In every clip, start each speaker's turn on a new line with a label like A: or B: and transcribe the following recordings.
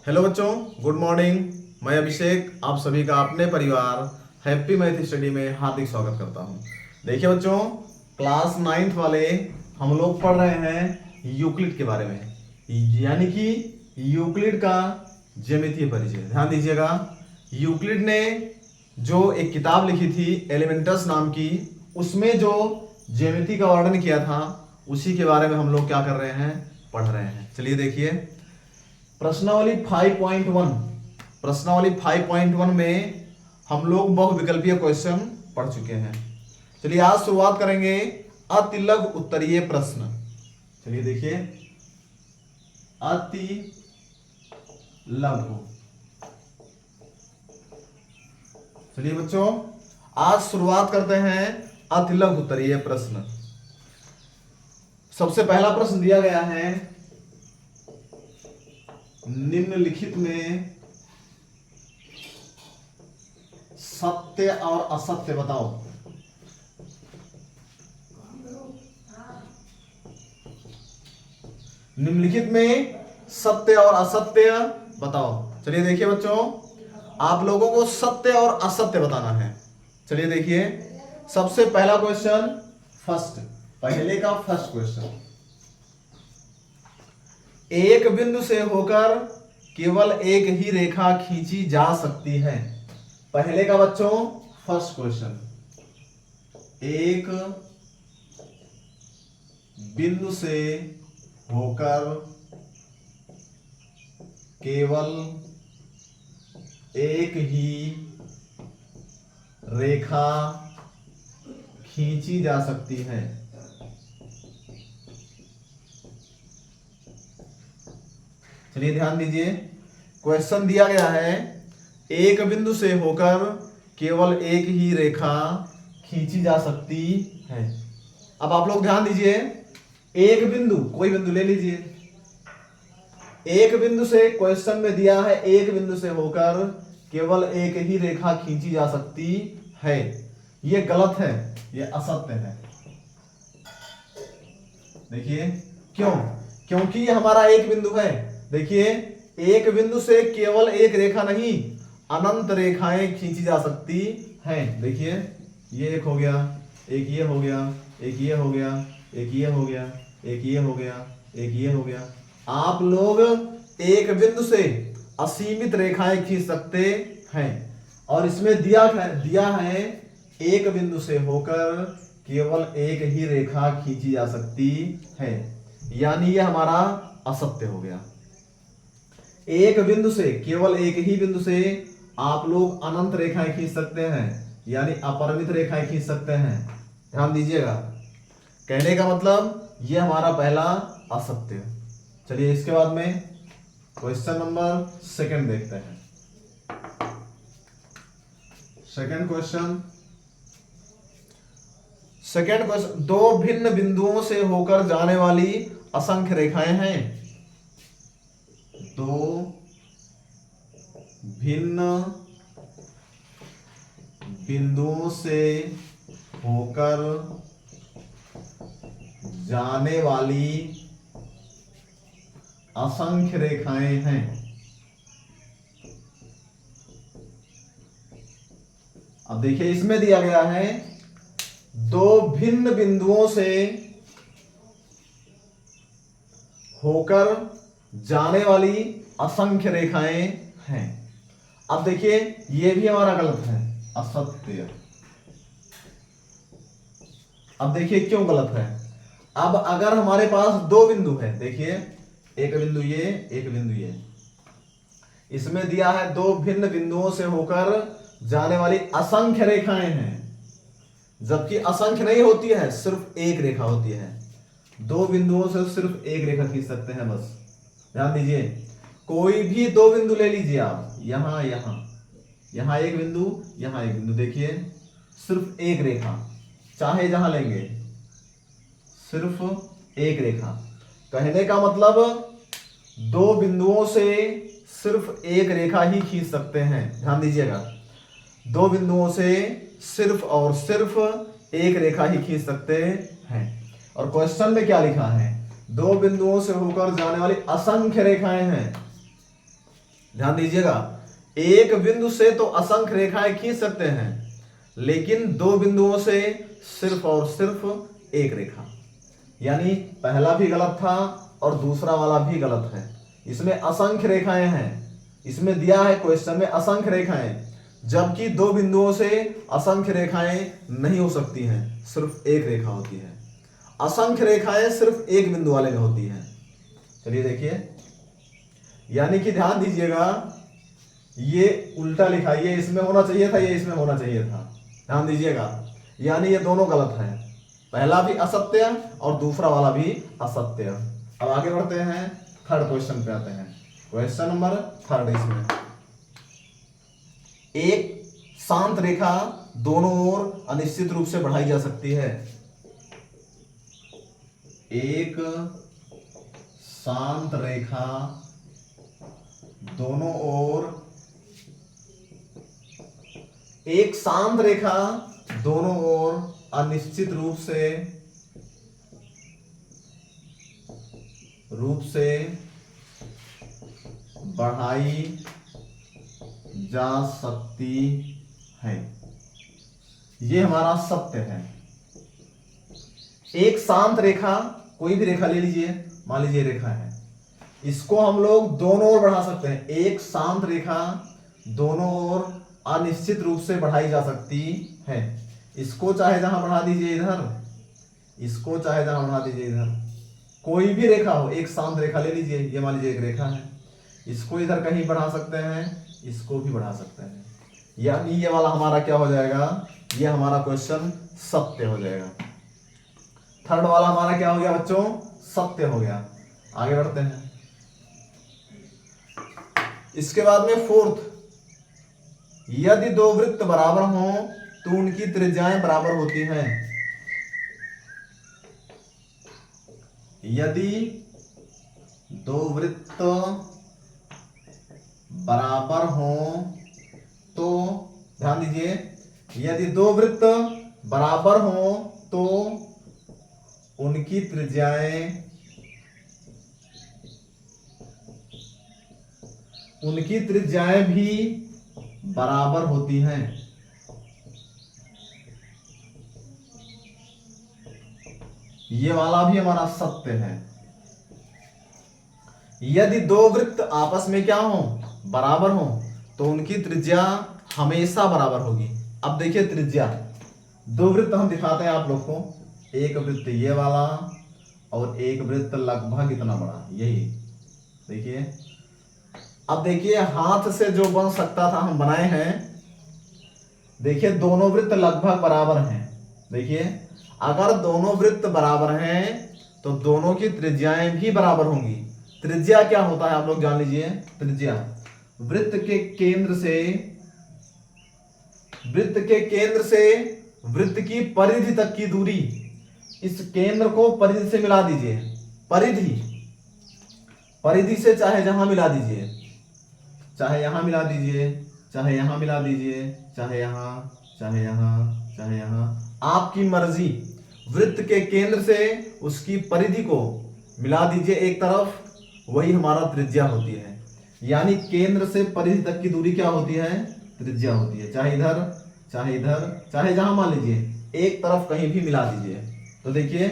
A: Hello बच्चों, good morning. मैं अभिषेक आप सभी का अपने परिवार हैप्पी मैथ स्टडी में हार्दिक स्वागत करता हूं। देखिए बच्चों, क्लास 9th वाले हम लोग पढ़ रहे हैं यूक्लिड के बारे में, यानी कि यूक्लिड का ज्यामितीय परिचय। ध्यान दीजिएगा, यूक्लिड ने जो एक किताब लिखी थी एलिमेंटस नाम की, उसमें जो ज्यामिति का वर्णन किया था उसी के बारे में हम लोग क्या कर रहे हैं, पढ़ रहे हैं। चलिए देखिए, प्रश्नावली 5.1 प्रश्नावली 5.1 में हम लोग बहुविकल्पीय क्वेश्चन पढ़ चुके हैं। चलिए आज शुरुआत करेंगे अतिलघु उत्तरीय प्रश्न। चलिए देखिए, अति लघु। चलिए बच्चों, आज शुरुआत करते हैं अतिलघु उत्तरीय प्रश्न। सबसे पहला प्रश्न दिया गया है, निम्नलिखित में सत्य और असत्य बताओ। निम्नलिखित में सत्य और असत्य बताओ। चलिए देखिए बच्चों, आप लोगों को सत्य और असत्य बताना है। चलिए देखिए, सबसे पहला क्वेश्चन, पहले का फर्स्ट क्वेश्चन, एक बिंदु से होकर केवल एक ही रेखा खींची जा सकती है। पहले का बच्चों फर्स्ट क्वेश्चन, एक बिंदु से होकर केवल एक ही रेखा खींची जा सकती है। चलिए ध्यान दीजिए, क्वेश्चन दिया गया है एक बिंदु से होकर केवल एक ही रेखा खींची जा सकती है। अब आप लोग ध्यान दीजिए, एक बिंदु, कोई बिंदु ले लीजिए। एक बिंदु से क्वेश्चन में दिया है एक बिंदु से होकर केवल एक ही रेखा खींची जा सकती है। यह गलत है, यह असत्य है। देखिए क्यों? क्योंकि यह हमारा एक बिंदु है। देखिए, एक बिंदु से केवल एक रेखा नहीं, अनंत रेखाएं खींची जा सकती हैं। देखिए, ये एक हो गया, एक ये हो गया, एक ये हो गया, एक ये हो गया, एक ये हो गया, एक ये हो गया। आप लोग एक बिंदु से असीमित रेखाएं खींच सकते हैं। और इसमें दिया है एक बिंदु से होकर केवल एक ही रेखा खींची जा सकती है, यानी यह हमारा असत्य हो गया। एक बिंदु से, केवल एक ही बिंदु से आप लोग अनंत रेखाएं खींच सकते हैं, यानी अपरिमित रेखाएं खींच सकते हैं। ध्यान दीजिएगा, कहने का मतलब यह हमारा पहला असत्य। चलिए इसके बाद में क्वेश्चन नंबर सेकंड देखते हैं। सेकंड क्वेश्चन, दो भिन्न बिंदुओं से होकर जाने वाली असंख्य रेखाएं हैं। दो भिन्न बिंदुओं से होकर जाने वाली असंख्य रेखाएं हैं। अब देखिए, इसमें दिया गया है दो भिन्न बिंदुओं से होकर जाने वाली असंख्य रेखाएं हैं। अब देखिए, यह भी हमारा गलत है, असत्य। अब देखिए क्यों गलत है। अब अगर हमारे पास दो बिंदु है, देखिए एक बिंदु ये, एक बिंदु ये, इसमें दिया है दो भिन्न बिंदुओं से होकर जाने वाली असंख्य रेखाएं हैं, जबकि असंख्य नहीं होती है, सिर्फ एक रेखा होती है। दो बिंदुओं से सिर्फ एक रेखा खींच सकते हैं बस। ध्यान दीजिए, कोई भी दो बिंदु ले लीजिए आप, यहां यहां एक बिंदु, यहां एक बिंदु, देखिए सिर्फ एक रेखा, चाहे जहां लेंगे सिर्फ एक रेखा। कहने का मतलब दो बिंदुओं से सिर्फ एक रेखा ही खींच सकते हैं। ध्यान दीजिएगा, दो बिंदुओं से सिर्फ और सिर्फ एक रेखा ही खींच सकते हैं। और क्वेश्चन में क्या लिखा है, दो बिंदुओं से होकर जाने वाली असंख्य रेखाएं हैं। ध्यान दीजिएगा, एक बिंदु से तो असंख्य रेखाएं खींच सकते हैं, लेकिन दो बिंदुओं से सिर्फ और सिर्फ एक रेखा। यानी पहला भी गलत था और दूसरा वाला भी गलत है। इसमें असंख्य रेखाएं हैं, इसमें दिया है क्वेश्चन में असंख्य रेखाएं, जबकि दो बिंदुओं से असंख्य रेखाएं नहीं हो सकती हैं, सिर्फ एक रेखा होती है। असंख्य रेखाएं सिर्फ एक बिंदु वाले में होती हैं। चलिए देखिए, यानी कि ध्यान दीजिएगा, ये उल्टा लिखा, ये इसमें होना चाहिए था, ये इसमें होना चाहिए था। ध्यान दीजिएगा, यानी ये दोनों गलत है, पहला भी असत्य और दूसरा वाला भी असत्य। अब आगे बढ़ते हैं, थर्ड क्वेश्चन पे आते हैं। क्वेश्चन नंबर थर्ड, इसमें एक शांत रेखा दोनों ओर अनिश्चित रूप से बढ़ाई जा सकती है। एक शांत रेखा दोनों ओर, एक शांत रेखा दोनों ओर अनिश्चित रूप से बढ़ाई जा सकती है। ये हमारा सत्य है। एक शांत रेखा, कोई भी रेखा ले लीजिए, मान लीजिए रेखा है, इसको हम लोग दोनों ओर बढ़ा सकते हैं। एक शांत रेखा दोनों ओर अनिश्चित रूप से बढ़ाई जा सकती है। इसको चाहे जहां बढ़ा दीजिए इधर, इसको चाहे जहां बढ़ा दीजिए इधर, कोई भी रेखा हो, एक शांत रेखा ले लीजिए, ये मान लीजिए एक रेखा है, इसको इधर कहीं बढ़ा सकते हैं, इसको भी बढ़ा सकते हैं। यानी ये वाला हमारा क्या हो जाएगा, ये हमारा क्वेश्चन सत्य हो जाएगा। थर्ड वाला हमारा क्या हो गया बच्चों, सत्य हो गया। आगे बढ़ते हैं। इसके बाद में फोर्थ, यदि दो वृत्त बराबर हों तो उनकी त्रिज्याएं बराबर होती हैं। यदि दो वृत्त बराबर हों तो, ध्यान दीजिए, यदि दो वृत्त बराबर हों तो उनकी त्रिज्याएं भी बराबर होती हैं। ये वाला भी हमारा सत्य है। यदि दो वृत्त आपस में क्या हो, बराबर हो, तो उनकी त्रिज्या हमेशा बराबर होगी। अब देखिए त्रिज्या, दो वृत्त हम दिखाते हैं आप लोग को, एक वृत्त ये वाला और एक वृत्त लगभग इतना बड़ा, यही देखिए। अब देखिए हाथ से जो बन सकता था हम बनाए हैं। देखिए दोनों वृत्त लगभग बराबर हैं। देखिए अगर दोनों वृत्त बराबर हैं तो दोनों की त्रिज्याएं भी बराबर होंगी। त्रिज्या क्या होता है आप लोग जान लीजिए। त्रिज्या वृत्त के केंद्र से वृत्त की परिधि तक की दूरी। इस केंद्र को परिधि से मिला दीजिए, परिधि से चाहे जहां मिला दीजिए, चाहे यहां मिला दीजिए, चाहे यहां मिला दीजिए, चाहे यहां, चाहे यहां, चाहे यहां, आपकी मर्जी। वृत्त के केंद्र से उसकी परिधि को मिला दीजिए एक तरफ, वही हमारा त्रिज्या होती है। यानी केंद्र से परिधि तक की दूरी क्या होती है, त्रिज्या होती है। चाहे इधर, चाहे इधर, चाहे जहां मान लीजिए, एक तरफ कहीं भी मिला दीजिए। तो देखिए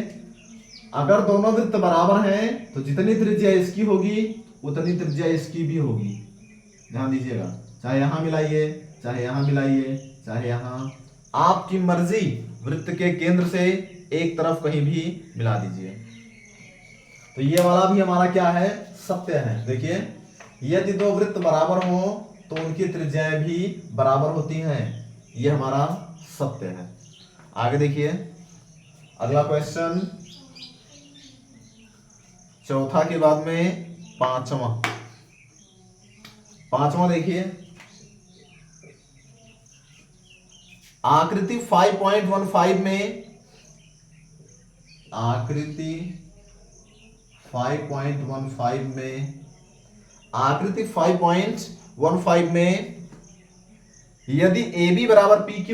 A: अगर दोनों वृत्त बराबर हैं तो जितनी त्रिज्या इसकी होगी उतनी त्रिज्या इसकी भी होगी। ध्यान दीजिएगा, चाहे यहां मिलाइए, चाहे यहां मिलाइए, चाहे यहां, आपकी मर्जी। वृत्त के केंद्र से एक तरफ कहीं भी मिला दीजिए। तो ये वाला भी हमारा क्या है, सत्य है। देखिए यदि दो वृत्त बराबर हो तो उनकी त्रिज्याएं भी बराबर होती हैं, ये हमारा सत्य है। आगे देखिए अगला क्वेश्चन, चौथा के बाद में पांचवा देखिए, आकृति 5.15 में, आकृति 5.15 में यदि AB बराबर PQ,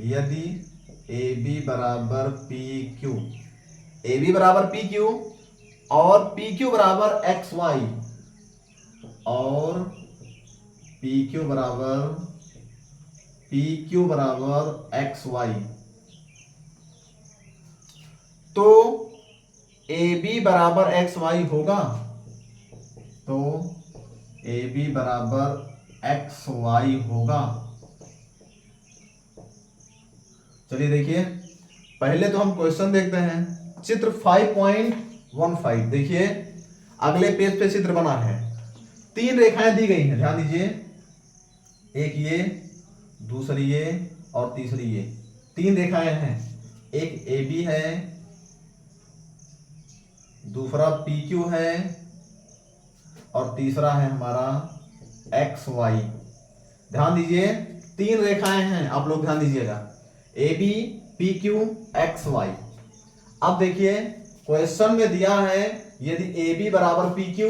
A: यदि AB बराबर PQ और PQ बराबर XY और पी क्यू बराबर एक्स वाई, तो ए बी बराबर एक्स वाई होगा। तो ए बी बराबर एक्स वाई होगा। चलिए देखिए, पहले तो हम क्वेश्चन देखते हैं। चित्र 5.15 देखिए, अगले पेज पे चित्र बना है। 3 रेखाएं दी गई हैं, ध्यान दीजिए। एक ये, दूसरी ये और तीसरी ये। 3 रेखाएं हैं। एक ए बी है, दूसरा पी क्यू है और तीसरा है हमारा एक्स वाई। ध्यान दीजिए, 3 रेखाएं हैं, आप लोग ध्यान दीजिएगा। A B, P Q, X Y. अब देखिए, क्वेश्चन में दिया है यदि ए बी बराबर पी क्यू,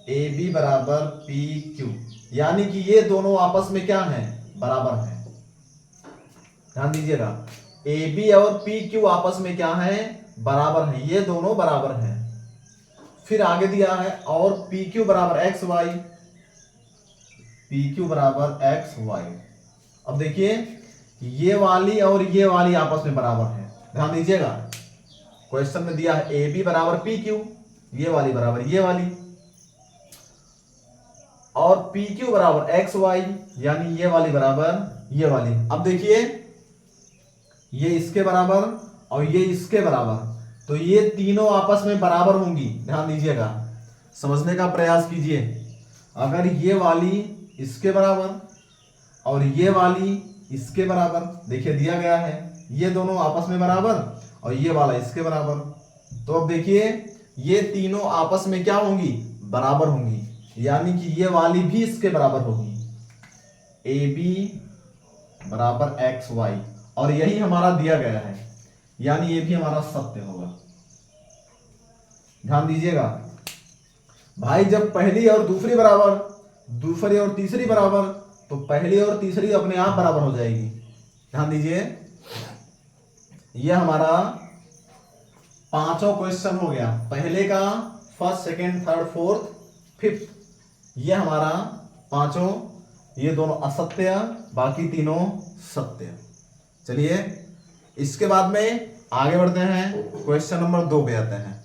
A: ए बी बराबर पी क्यू, यानी कि ये दोनों आपस में क्या हैं, बराबर हैं। ध्यान दीजिएगा, ए बी और पी क्यू आपस में क्या है, बराबर हैं, ये दोनों बराबर हैं। फिर आगे दिया है और पी क्यू बराबर एक्स वाई, पी क्यू बराबर एक्स वाई। अब देखिए, ये वाली और ये वाली आपस में बराबर है। ध्यान दीजिएगा, क्वेश्चन में दिया है ए बी बराबर पी क्यू, ये वाली बराबर ये वाली, और पी क्यू बराबर एक्स वाई, यानी ये वाली बराबर ये वाली। अब देखिए, ये इसके बराबर और ये इसके बराबर, तो ये तीनों आपस में बराबर होंगी। ध्यान दीजिएगा, समझने का प्रयास कीजिए। अगर ये वाली इसके बराबर और ये वाली इसके बराबर, देखिए दिया गया है ये दोनों आपस में बराबर और ये वाला इसके बराबर, तो अब देखिए ये तीनों आपस में क्या होंगी, बराबर होंगी, यानी कि ये वाली भी इसके बराबर होगी, ए बी बराबर एक्स वाई, और यही हमारा दिया गया है, यानी ये भी हमारा सत्य होगा। ध्यान दीजिएगा भाई, जब पहली और दूसरी बराबर, दूसरी और तीसरी बराबर, तो पहली और तीसरी अपने आप बराबर हो जाएगी। ध्यान दीजिए, यह हमारा 5वां क्वेश्चन हो गया। पहले का first, second, third, fourth, fifth, यह हमारा 5, ये दोनों असत्य, बाकी तीनों सत्य। चलिए इसके बाद में आगे बढ़ते हैं, क्वेश्चन नंबर 2 पे आते हैं।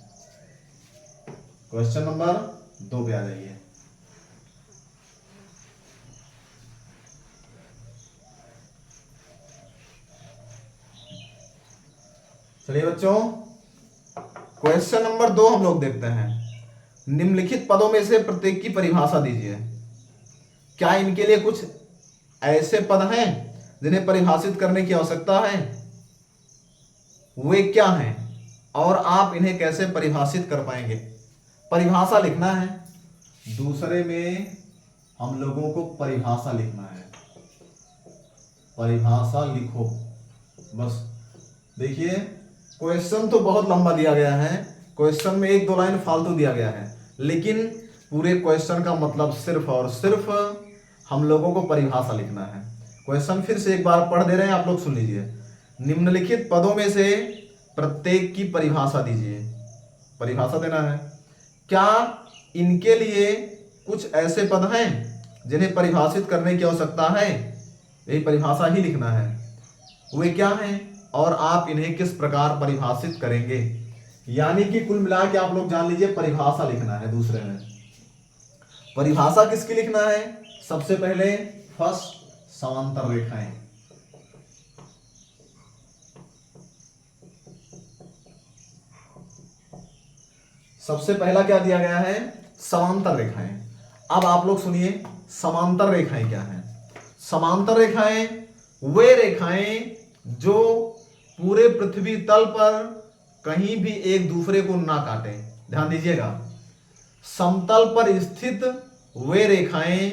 A: क्वेश्चन नंबर 2 पे आ जाइए। चलिए बच्चों, क्वेश्चन नंबर 2 हम लोग देखते हैं। निम्नलिखित पदों में से प्रत्येक की परिभाषा दीजिए। क्या इनके लिए कुछ ऐसे पद हैं जिन्हें परिभाषित करने की आवश्यकता है? वे क्या हैं और आप इन्हें कैसे परिभाषित कर पाएंगे? परिभाषा लिखना है, दूसरे में हम लोगों को परिभाषा लिखना है। परिभाषा लिखो बस। देखिए, क्वेश्चन तो बहुत लंबा दिया गया है, क्वेश्चन में 1-2 लाइन फालतू दिया गया है, लेकिन पूरे क्वेश्चन का मतलब सिर्फ और सिर्फ हम लोगों को परिभाषा लिखना है। क्वेश्चन फिर से एक बार पढ़ दे रहे हैं, आप लोग सुन लीजिए। निम्नलिखित पदों में से प्रत्येक की परिभाषा दीजिए। परिभाषा देना है। क्या इनके लिए कुछ ऐसे पद हैं जिन्हें परिभाषित करने की आवश्यकता है? यही परिभाषा ही लिखना है। वे क्या हैं और आप इन्हें किस प्रकार परिभाषित करेंगे? यानी कि कुल मिला के आप लोग जान लीजिए, परिभाषा लिखना है। दूसरे में परिभाषा किसकी लिखना है? सबसे पहले फर्स्ट, समांतर रेखाएं। सबसे पहला क्या दिया गया है? समांतर रेखाएं। अब आप लोग सुनिए, समांतर रेखाएं क्या हैं? समांतर रेखाएं वे रेखाएं जो पूरे पृथ्वी तल पर कहीं भी एक दूसरे को ना काटे। ध्यान दीजिएगा, समतल पर स्थित वे रेखाएं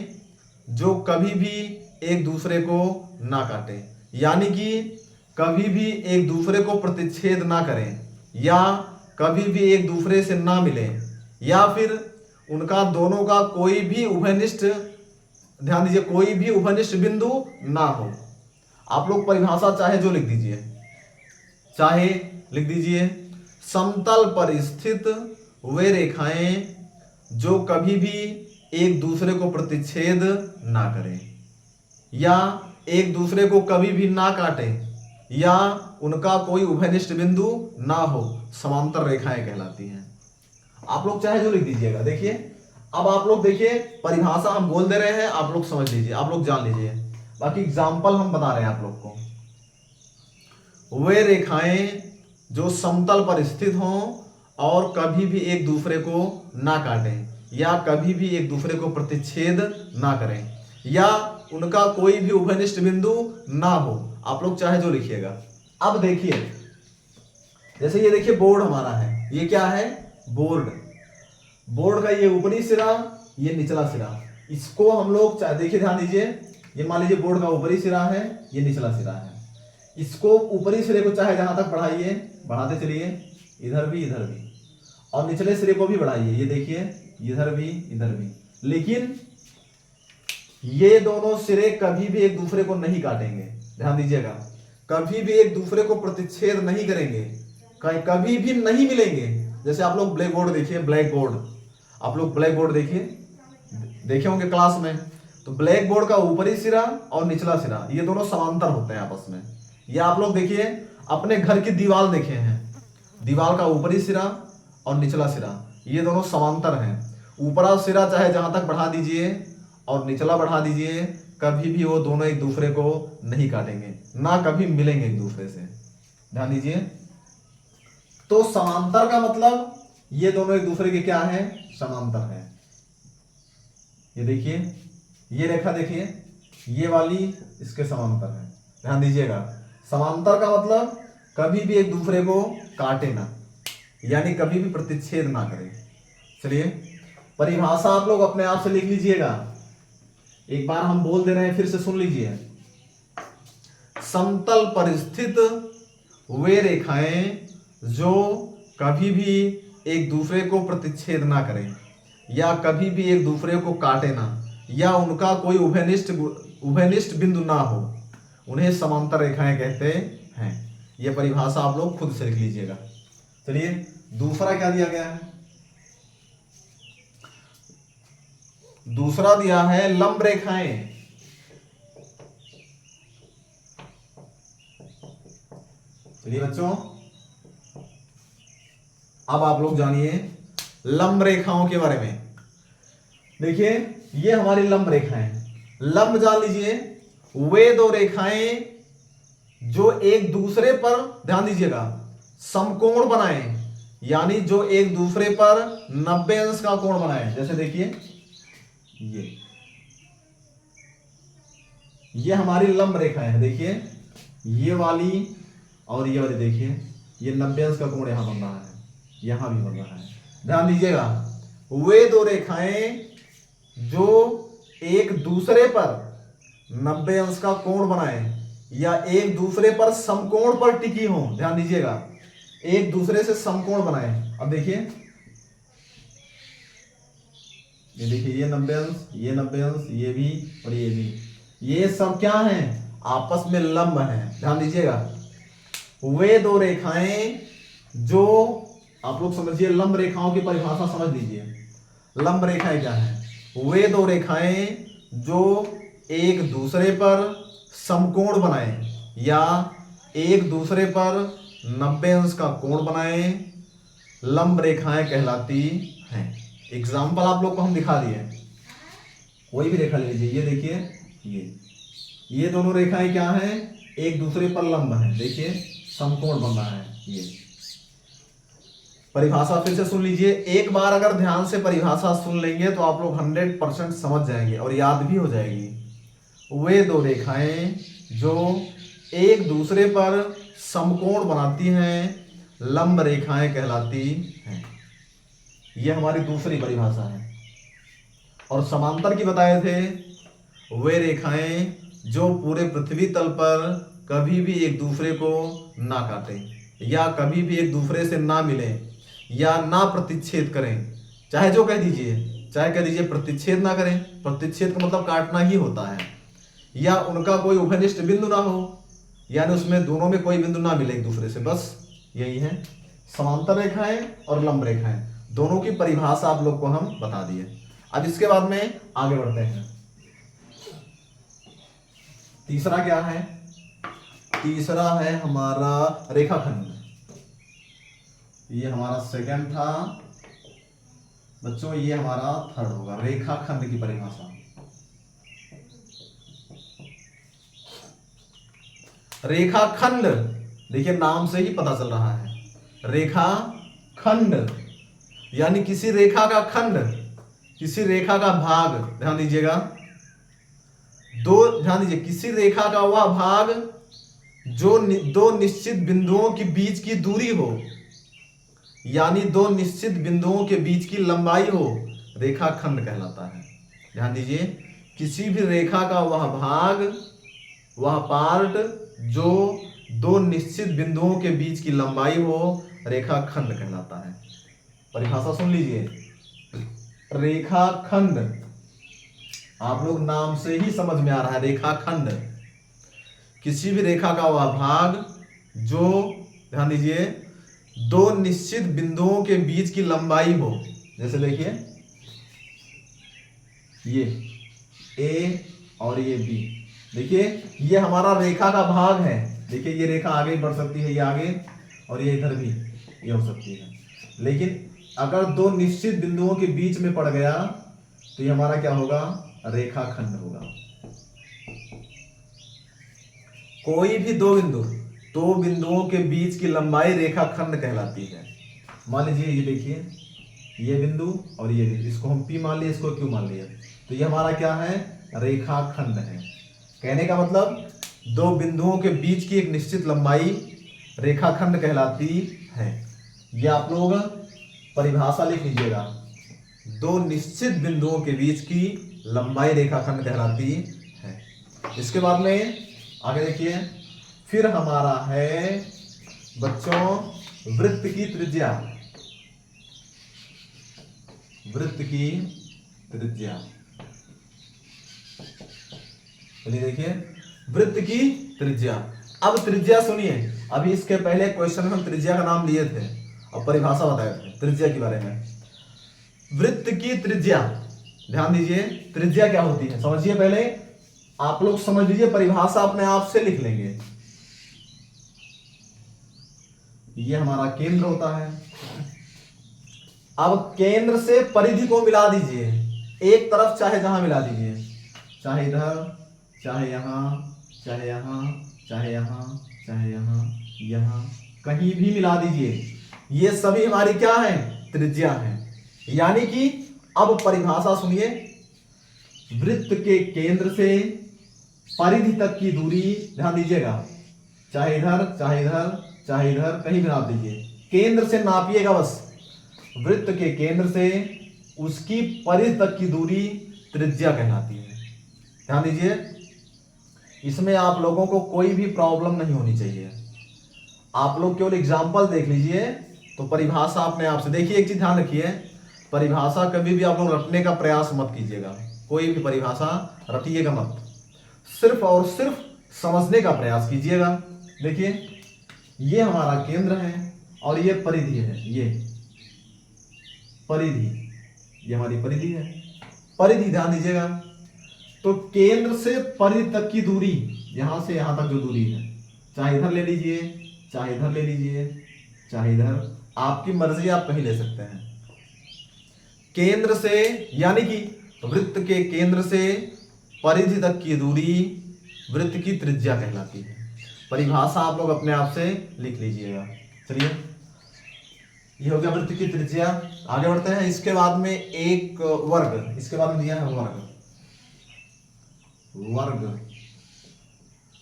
A: जो कभी भी एक दूसरे को ना काटे, यानी कि कभी भी एक दूसरे को प्रतिच्छेद ना करें, या कभी भी एक दूसरे से ना मिले, या फिर उनका दोनों का कोई भी उभयनिष्ठ, ध्यान दीजिए, कोई भी उभयनिष्ठ बिंदु ना हो। आप लोग परिभाषा चाहे जो लिख दीजिए, चाहे लिख दीजिए समतल पर स्थित वे रेखाएं जो कभी भी एक दूसरे को प्रतिच्छेद ना करें या एक दूसरे को कभी भी ना काटे या उनका कोई उभयनिष्ठ बिंदु ना हो, समांतर रेखाएं कहलाती हैं। आप लोग चाहे जो लिख दीजिएगा। देखिए अब आप लोग देखिए, परिभाषा हम बोल दे रहे हैं, आप लोग समझ लीजिए, आप लोग जान लीजिए, बाकी एग्जाम्पल हम बता रहे हैं आप लोग को। वे रेखाएं जो समतल पर स्थित हों और कभी भी एक दूसरे को ना काटें या कभी भी एक दूसरे को प्रतिच्छेद ना करें या उनका कोई भी उभयनिष्ठ बिंदु ना हो, आप लोग चाहे जो लिखिएगा। अब देखिए, जैसे ये देखिए बोर्ड हमारा है, ये क्या है? बोर्ड। बोर्ड का ये ऊपरी सिरा, ये निचला सिरा, इसको हम लोग चाहे, देखिए ध्यान दीजिए, ये मान लीजिए बोर्ड का ऊपरी सिरा है, ये निचला सिरा है, इसको ऊपरी सिरे को चाहे जहां तक बढ़ाइए, बढ़ाते चलिए, इधर भी, और निचले सिरे को भी बढ़ाइए, ये देखिए इधर भी, लेकिन ये दोनों सिरे कभी भी एक दूसरे को नहीं काटेंगे। ध्यान दीजिएगा, कभी भी एक दूसरे को प्रतिच्छेद नहीं करेंगे, कभी भी नहीं मिलेंगे। जैसे आप लोग ब्लैक बोर्ड देखिए, ब्लैक बोर्ड, आप लोग ब्लैक बोर्ड देखिए, देखे होंगे क्लास में, तो ब्लैक बोर्ड का ऊपरी सिरा और निचला सिरा ये दोनों समांतर होते हैं आपस में। ये आप लोग देखिए अपने घर की दीवार देखे हैं, दीवार का ऊपरी सिरा और निचला सिरा ये दोनों समांतर हैं। ऊपरा सिरा चाहे जहां तक बढ़ा दीजिए और निचला बढ़ा दीजिए, कभी भी वो दोनों एक दूसरे को नहीं काटेंगे, ना कभी मिलेंगे एक दूसरे से। ध्यान दीजिए, तो समांतर का मतलब ये दोनों एक दूसरे के क्या है? समांतर है। ये देखिए, ये रेखा देखिए, ये वाली इसके समांतर है। ध्यान दीजिएगा, समांतर का मतलब कभी भी एक दूसरे को काटे ना, यानी कभी भी प्रतिच्छेद ना करे। चलिए परिभाषा आप लोग अपने आप से लिख लीजिएगा, एक बार हम बोल दे रहे हैं, फिर से सुन लीजिए। समतल पर स्थित वे रेखाएं जो कभी भी एक दूसरे को प्रतिच्छेद ना करें या कभी भी एक दूसरे को काटे ना या उनका कोई उभयनिष्ठ बिंदु ना हो, उन्हें समांतर रेखाएं कहते हैं। यह परिभाषा आप लोग खुद से लिख लीजिएगा। चलिए दूसरा क्या दिया गया है? दूसरा दिया है लंब रेखाएं। चलिए बच्चों, अब आप लोग जानिए लंब रेखाओं के बारे में। देखिए ये हमारी लंब रेखाएं, लंब जान लीजिए वे दो रेखाएं जो एक दूसरे पर, ध्यान दीजिएगा, समकोण बनाए, यानी जो एक दूसरे पर 90 अंश का कोण बनाए। जैसे देखिए ये हमारी लंब रेखाएं है। देखिए ये वाली और ये वाली, देखिए ये 90 अंश का कोण यहां बन रहा है, यहां भी बन रहा है। ध्यान दीजिएगा, वे दो रेखाएं जो एक दूसरे पर 90 अंश का कोण बनाए या एक दूसरे पर समकोण पर टिकी हो। ध्यान दीजिएगा, एक दूसरे से समकोण बनाए। अब देखिए ये देखिए, ये 90 अंश, ये 90 अंश, ये भी और ये भी, ये सब क्या है? आपस में लंब है। ध्यान दीजिएगा, वे दो रेखाएं जो, आप लोग समझिए लंब रेखाओं की परिभाषा समझ लीजिए। लंब रेखाएं क्या है? वे दो रेखाएं जो एक दूसरे पर समकोण बनाए या एक दूसरे पर 90 अंश का कोण बनाए, लंब रेखाएं कहलाती हैं। एग्जाम्पल आप लोग को हम दिखा दिए, कोई भी रेखा ले लीजिए। ये देखिए, ये दोनों रेखाएं क्या हैं? एक दूसरे पर लंब हैं। देखिए समकोण बन रहा है। ये परिभाषा फिर से सुन लीजिए, एक बार अगर ध्यान से परिभाषा सुन लेंगे तो आप लोग 100% समझ जाएंगे और याद भी हो जाएगी। वे दो रेखाएं जो एक दूसरे पर समकोण बनाती हैं, लंब रेखाएं कहलाती हैं। यह हमारी दूसरी परिभाषा है। और समांतर की बताए थे, वे रेखाएं जो पूरे पृथ्वी तल पर कभी भी एक दूसरे को ना काटे या कभी भी एक दूसरे से ना मिले या ना प्रतिच्छेद करें, चाहे जो कह दीजिए, चाहे कह दीजिए प्रतिच्छेद ना करें, प्रतिच्छेद का मतलब काटना ही होता है, या उनका कोई उभयनिष्ठ बिंदु ना हो, यानी उसमें दोनों में कोई बिंदु ना मिले एक दूसरे से, बस यही है समांतर रेखाएं और लंब रेखाएं। दोनों की परिभाषा आप लोग को हम बता दिए। अब इसके बाद में आगे बढ़ते हैं। तीसरा क्या है? तीसरा है हमारा रेखाखंड। ये हमारा सेकंड था बच्चों, ये हमारा थर्ड होगा। रेखाखंड की परिभाषा। रेखाखंड देखिए नाम से ही पता चल रहा है, रेखाखंड यानी किसी रेखा का खंड, किसी रेखा का भाग। ध्यान दीजिएगा, ध्यान दीजिए, किसी रेखा का वह भाग जो दो निश्चित बिंदुओं के बीच की दूरी हो, यानी दो निश्चित बिंदुओं के बीच की लंबाई हो, रेखाखंड कहलाता है। ध्यान दीजिए, किसी भी रेखा का वह भाग, वह पार्ट जो दो निश्चित बिंदुओं के बीच की लंबाई हो, रेखाखंड कहलाता है। परिभाषा सुन लीजिए, रेखाखंड आप लोग नाम से ही समझ में आ रहा है, रेखाखंड किसी भी रेखा का वह भाग जो, ध्यान दीजिए, दो निश्चित बिंदुओं के बीच की लंबाई हो। जैसे देखिए ये ए और ये बी, देखिए ये हमारा रेखा का भाग है। देखिए ये रेखा आगे बढ़ सकती है, ये आगे, और ये इधर भी ये हो सकती है। लेकिन अगर दो निश्चित बिंदुओं के बीच में पड़ गया तो ये हमारा क्या होगा? रेखाखंड होगा। कोई भी दो बिंदुओं के बीच की लंबाई रेखाखंड कहलाती है। मान लीजिए ये देखिए, ये बिंदु और ये बिंदु, इसको हम P मान लिए, इसको Q मान लिया, तो ये हमारा क्या है? रेखाखंड है। कहने का मतलब दो बिंदुओं के बीच की एक निश्चित लंबाई रेखाखंड कहलाती है। ये आप लोग परिभाषा लिख लीजिएगा, दो निश्चित बिंदुओं के बीच की लंबाई रेखाखंड कहलाती है। इसके बाद में आगे देखिए, फिर हमारा है बच्चों वृत्त की त्रिज्या। वृत्त की त्रिज्या, चलिए देखिए, वृत्त की त्रिज्या। अब त्रिज्या सुनिए, अभी इसके पहले क्वेश्चन में हम त्रिज्या का नाम लिए थे और परिभाषा बताए थे त्रिज्या के बारे में। वृत्त की त्रिज्या, ध्यान दीजिए, त्रिज्या क्या होती है समझिए। पहले आप लोग समझ लीजिए, परिभाषा अपने आप से लिख लेंगे। ये हमारा केंद्र होता है। अब केंद्र से परिधि को मिला दीजिए, एक तरफ चाहे जहां मिला दीजिए, चाहे इधर, चाहे यहां, चाहे यहां, चाहे यहां, चाहे यहां, यहां, कहीं भी मिला दीजिए। ये सभी हमारी क्या है? त्रिज्या है। यानी कि अब परिभाषा सुनिए, वृत्त के केंद्र से परिधि तक की दूरी, ध्यान दीजिएगा, चाहे इधर, चाहे इधर, चाहे इधर, कहीं भी नाप दीजिए, केंद्र से नापिएगा बस। वृत्त के केंद्र से उसकी परिधि तक की दूरी त्रिज्या कहलाती है। ध्यान दीजिए, इसमें आप लोगों को कोई भी प्रॉब्लम नहीं होनी चाहिए। आप लोग केवल एग्जाम्पल देख लीजिए तो परिभाषा अपने आप से। देखिए एक चीज ध्यान रखिए, परिभाषा कभी भी आप लोग रटने का प्रयास मत कीजिएगा, कोई भी परिभाषा रटिएगा मत, सिर्फ और सिर्फ समझने का प्रयास कीजिएगा। देखिए ये हमारा केंद्र है और ये परिधि है, ये परिधि, ये हमारी परिधि है। परिधि ध्यान दीजिएगा, तो केंद्र से परिधि तक की दूरी, यहां से यहां तक जो दूरी है, चाहे इधर ले लीजिए, चाहे इधर ले लीजिए, चाहे इधर, आपकी मर्जी, आप कहीं ले सकते हैं। केंद्र से यानी कि वृत्त के केंद्र से परिधि तक की दूरी वृत्त की त्रिज्या कहलाती है। परिभाषा आप लोग अपने आप से लिख लीजिएगा। चलिए ये हो गया वृत्त की त्रिज्या। आगे बढ़ते हैं। इसके बाद में एक वर्ग, इसके बाद में दिया है वर्ग। वर्ग,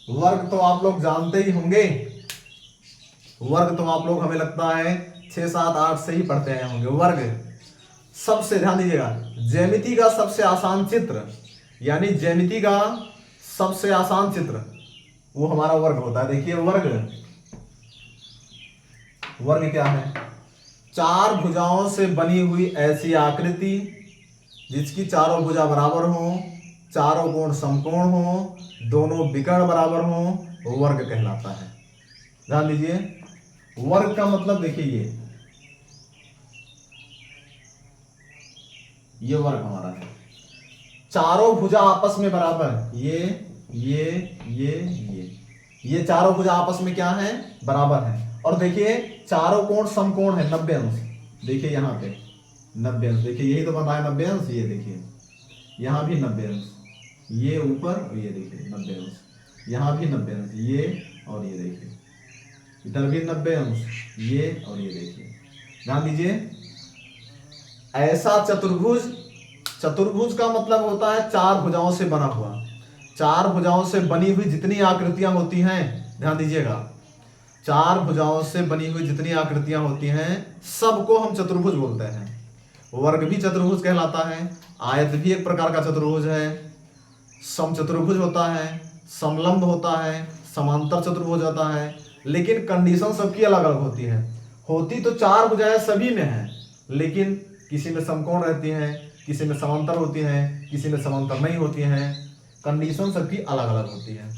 A: वर्ग तो आप लोग जानते ही होंगे। वर्ग तो आप लोग, हमें लगता है 6, 7, 8 से ही पढ़ते आए होंगे। वर्ग सबसे, ध्यान दीजिएगा, ज्यामिति का सबसे आसान चित्र, यानी ज्यामिति का सबसे आसान चित्र वो हमारा वर्ग होता है। देखिए वर्ग, वर्ग क्या है? 4 भुजाओं से बनी हुई ऐसी आकृति जिसकी चारों भुजा बराबर हो, चारों कोण समकोण हो, दोनों विकर्ण बराबर हो, वर्ग कहलाता है। ध्यान दीजिए, वर्ग का मतलब देखिए, ये ये वर्ग हमारा है। चारों भुजा आपस में बराबर, ये चारों भुजा आपस में क्या है, बराबर है। और देखिए चारों कोण समकोण है 90 अंश। देखिए यहाँ पे 90 अंश, देखिए यही तो बना है 90 अंश। ये देखिए यहाँ भी 90 अंश, ये ऊपर और ये देखिए 90 अंश, यहाँ भी 90 अंश, ये और ये देखिए इधर भी 90 अंश, ये और ये देखिए। ध्यान दीजिए, ऐसा चतुर्भुज, चतुर्भुज का मतलब होता है चार भुजाओं से बना हुआ। चार भुजाओं से बनी हुई जितनी आकृतियां होती हैं, ध्यान दीजिएगा, चार भुजाओं से बनी हुई जितनी आकृतियां होती हैं सबको हम चतुर्भुज बोलते हैं। वर्ग भी चतुर्भुज कहलाता है, आयत भी एक प्रकार का चतुर्भुज है, समचतुर्भुज होता है, समलंब होता है, समांतर चतुर्भुज होता है। लेकिन कंडीशन सबकी अलग अलग होती है। होती तो चार भुजाएं सभी में है, लेकिन किसी में समकोण रहती हैं, किसी में समांतर होती हैं, किसी में समांतर नहीं होती हैं। कंडीशन सबकी अलग अलग होती है।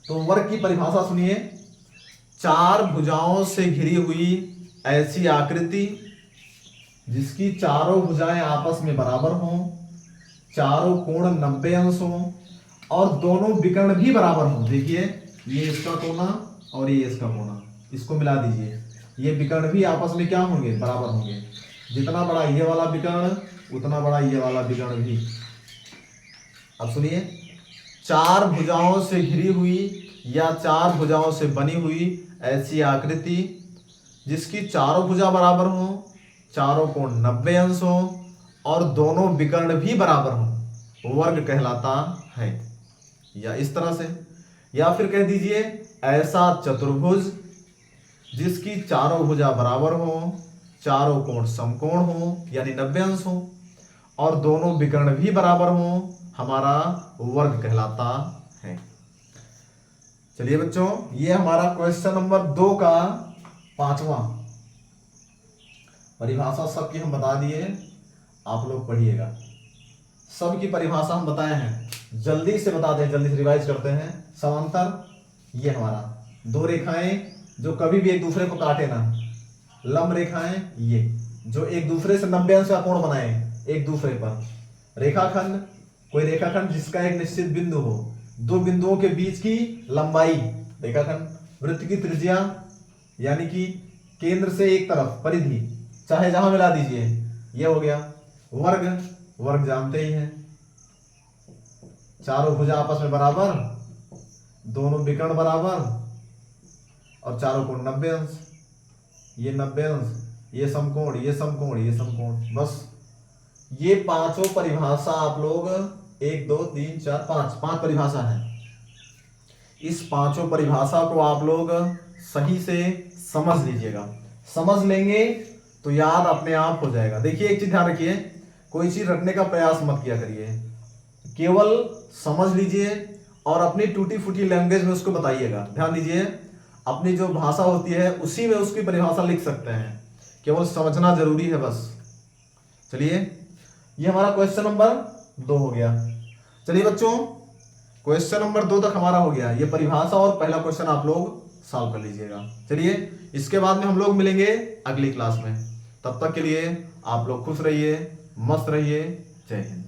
A: तो वर्ग की परिभाषा सुनिए, चार भुजाओं से घिरी हुई ऐसी आकृति जिसकी चारों भुजाएं आपस में बराबर हों, चारों कोण 90 अंश हों और दोनों विकर्ण भी बराबर हों। देखिए ये इसका कोना और ये इसका कोना, इसको मिला दीजिए, ये विकर्ण भी आपस में क्या होंगे, बराबर होंगे। जितना बड़ा ये वाला विकर्ण उतना बड़ा ये वाला विकर्ण भी। अब सुनिए, चार भुजाओं से घिरी हुई या चार भुजाओं से बनी हुई ऐसी आकृति जिसकी चारों भुजा बराबर हो, चारों कोण 90 अंश हो और दोनों विकर्ण भी बराबर हो, वर्ग कहलाता है। या इस तरह से, या फिर कह दीजिए ऐसा चतुर्भुज जिसकी चारों भुजा बराबर हो, चारों कोण समकोण हो यानी 90 अंश हो और दोनों विकर्ण भी बराबर हो, हमारा वर्ग कहलाता है। चलिए बच्चों, ये हमारा क्वेश्चन नंबर 2 का 5वां परिभाषा सबकी हम बता दिए, आप लोग पढ़िएगा। सबकी परिभाषा हम बताए हैं, जल्दी से बता दें, जल्दी से रिवाइज करते हैं। समांतर, ये हमारा दो रेखाएं जो कभी भी एक दूसरे को काटे ना। लंब रेखाएं, ये जो एक दूसरे से 90 अंश का कोण बनाए एक दूसरे पर। रेखाखंड, कोई रेखाखंड जिसका एक निश्चित बिंदु हो, दो बिंदुओं के बीच की लंबाई रेखाखंड। वृत्त की त्रिज्या यानी कि केंद्र से एक तरफ परिधि, चाहे जहां मिला दीजिए, ये हो गया। वर्ग, वर्ग जानते ही हैं, चारों भुजा आपस में बराबर, दोनों विकर्ण बराबर और चारों कोण 90 अंश, ये 90 अंश, ये समकोण, ये समकोण, ये समकोण। बस ये पांचों परिभाषा आप लोग 1 2 3 4 5 परिभाषा है। इस पांचों परिभाषा को आप लोग सही से समझ लीजिएगा। समझ लेंगे तो याद अपने आप हो जाएगा। देखिए एक चीज ध्यान रखिए, कोई चीज रटने का प्रयास मत किया करिए, केवल समझ लीजिए और अपनी टूटी फूटी लैंग्वेज में उसको बताइएगा। ध्यान दीजिए, अपनी जो भाषा होती है उसी में उसकी परिभाषा लिख सकते हैं, केवल समझना जरूरी है बस। चलिए, ये हमारा क्वेश्चन नंबर 2 हो गया। चलिए बच्चों, क्वेश्चन नंबर 2 तक हमारा हो गया। ये परिभाषा और पहला क्वेश्चन आप लोग सॉल्व कर लीजिएगा। चलिए, इसके बाद में हम लोग मिलेंगे अगली क्लास में। तब तक के लिए आप लोग खुश रहिए, मस्त रहिए। जय हिंद।